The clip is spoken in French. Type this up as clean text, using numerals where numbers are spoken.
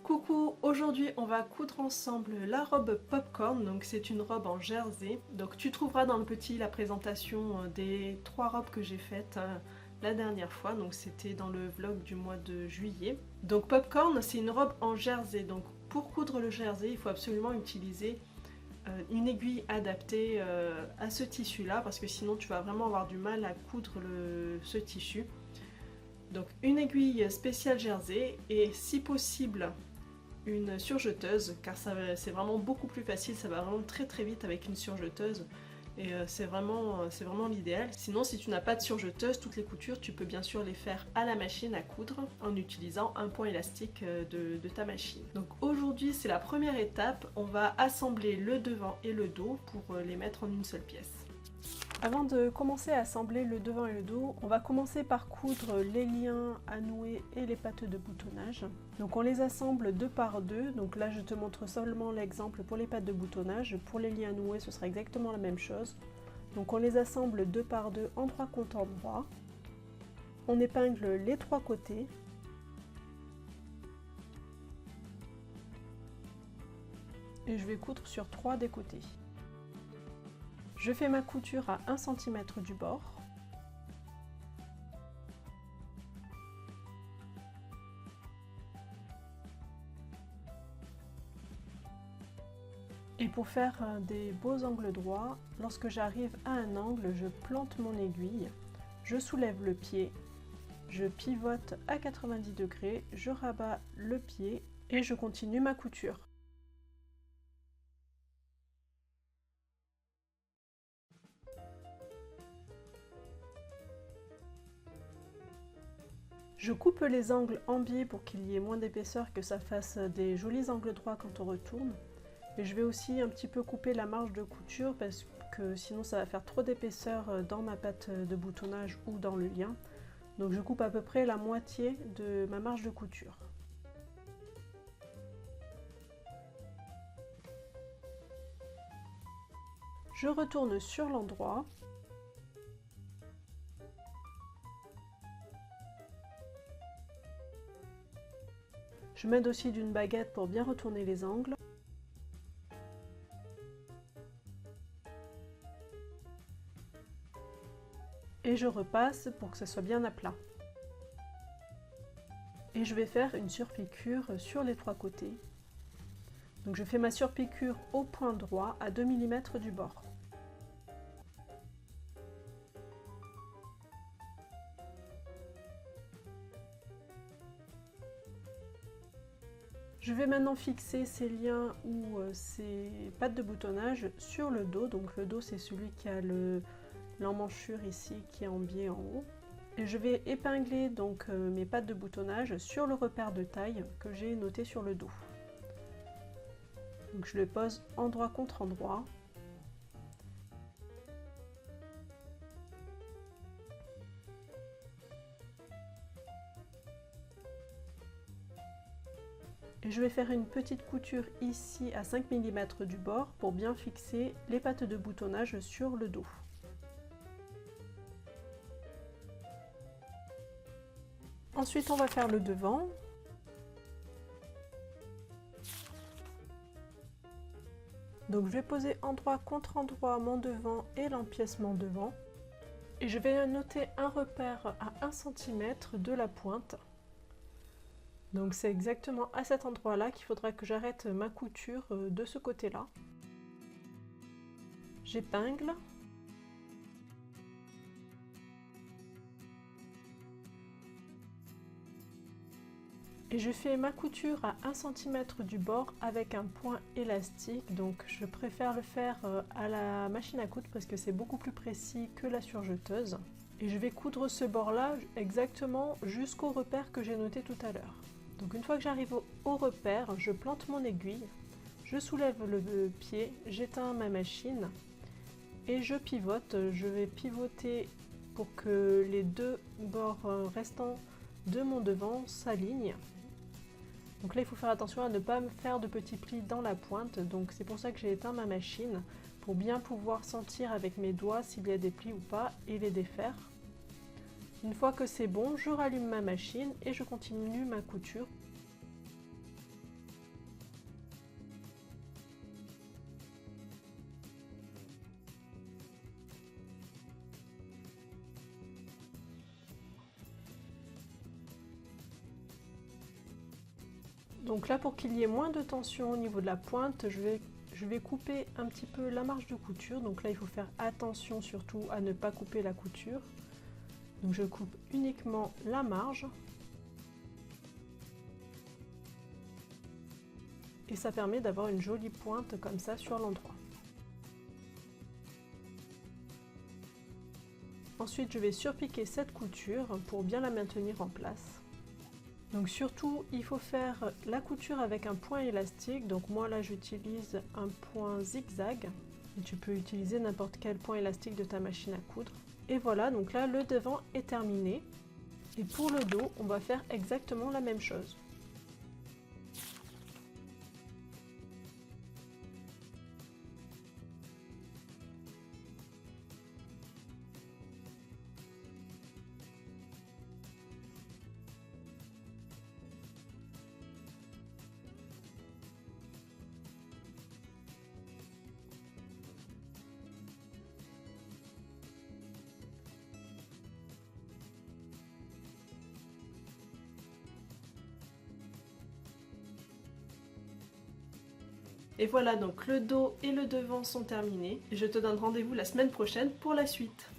Coucou, aujourd'hui on va coudre ensemble la robe Popcorn, donc c'est une robe en jersey. Donc tu trouveras dans le petit la présentation des 3 robes que j'ai faites la dernière fois, donc c'était dans le vlog du mois de juillet. Donc Popcorn c'est une robe en jersey, donc pour coudre le jersey il faut absolument utiliser une aiguille adaptée à ce tissu là, parce que sinon tu vas vraiment avoir du mal à coudre ce tissu. Donc une aiguille spéciale jersey et si possible une surjeteuse, car c'est vraiment beaucoup plus facile, ça va vraiment très vite avec une surjeteuse et c'est vraiment l'idéal. Sinon si tu n'as pas de surjeteuse, toutes les coutures tu peux bien sûr les faire à la machine à coudre en utilisant un point élastique de ta machine. Donc aujourd'hui c'est la première étape, on va assembler le devant et le dos pour les mettre en une seule pièce. Avant de commencer à assembler le devant et le dos, on va commencer par coudre les liens à nouer et les pattes de boutonnage. Donc on les assemble deux par deux, donc là je te montre seulement l'exemple pour les pattes de boutonnage. Pour les liens noués ce sera exactement la même chose. Donc on les assemble deux par deux, endroit contre endroit. On épingle les 3 côtés. Et je vais coudre sur 3 des côtés. Je fais ma couture à 1 cm du bord. Et pour faire des beaux angles droits, lorsque j'arrive à un angle, je plante mon aiguille, je soulève le pied, je pivote à 90 degrés, je rabats le pied et je continue ma couture. Je coupe les angles en biais pour qu'il y ait moins d'épaisseur, que ça fasse des jolis angles droits quand on retourne. Et je vais aussi un petit peu couper la marge de couture parce que sinon ça va faire trop d'épaisseur dans ma patte de boutonnage ou dans le lien. Donc je coupe à peu près la moitié de ma marge de couture. Je retourne sur l'endroit. Je m'aide aussi d'une baguette pour bien retourner les angles. Et je repasse pour que ça soit bien à plat. Et je vais faire une surpiqûre sur les 3 côtés. Donc je fais ma surpiqûre au point droit à 2 mm du bord. Je vais maintenant fixer ces liens ou ces pattes de boutonnage sur le dos. Donc le dos c'est celui qui a l'emmanchure ici qui est en biais en haut. Et je vais épingler donc mes pattes de boutonnage sur le repère de taille que j'ai noté sur le dos. Donc je le pose endroit contre endroit. Et je vais faire une petite couture ici à 5 mm du bord pour bien fixer les pattes de boutonnage sur le dos. Ensuite on va faire le devant. Donc je vais poser endroit contre endroit mon devant et l'empiècement devant. Et je vais noter un repère à 1 cm de la pointe. Donc c'est exactement à cet endroit-là qu'il faudra que j'arrête ma couture de ce côté-là. J'épingle. Et je fais ma couture à 1 cm du bord avec un point élastique. Donc je préfère le faire à la machine à coudre parce que c'est beaucoup plus précis que la surjeteuse. Et je vais coudre ce bord-là exactement jusqu'au repère que j'ai noté tout à l'heure. Donc une fois que j'arrive au repère, je plante mon aiguille, je soulève le pied, j'éteins ma machine et je pivote. Je vais pivoter pour que les 2 bords restants de mon devant s'alignent. Donc là il faut faire attention à ne pas me faire de petits plis dans la pointe, donc c'est pour ça que j'ai éteint ma machine, pour bien pouvoir sentir avec mes doigts s'il y a des plis ou pas et les défaire. Une fois que c'est bon, je rallume ma machine et je continue ma couture. Donc là, pour qu'il y ait moins de tension au niveau de la pointe, je vais couper un petit peu la marge de couture. Donc là, il faut faire attention surtout à ne pas couper la couture. Donc je coupe uniquement la marge. Et ça permet d'avoir une jolie pointe comme ça sur l'endroit. Ensuite, je vais surpiquer cette couture pour bien la maintenir en place. Donc surtout, il faut faire la couture avec un point élastique. Donc moi là, j'utilise un point zigzag. Et tu peux utiliser n'importe quel point élastique de ta machine à coudre. Et voilà, donc là, le devant est terminé. Et pour le dos, on va faire exactement la même chose. Et voilà, donc le dos et le devant sont terminés. Et je te donne rendez-vous la semaine prochaine pour la suite.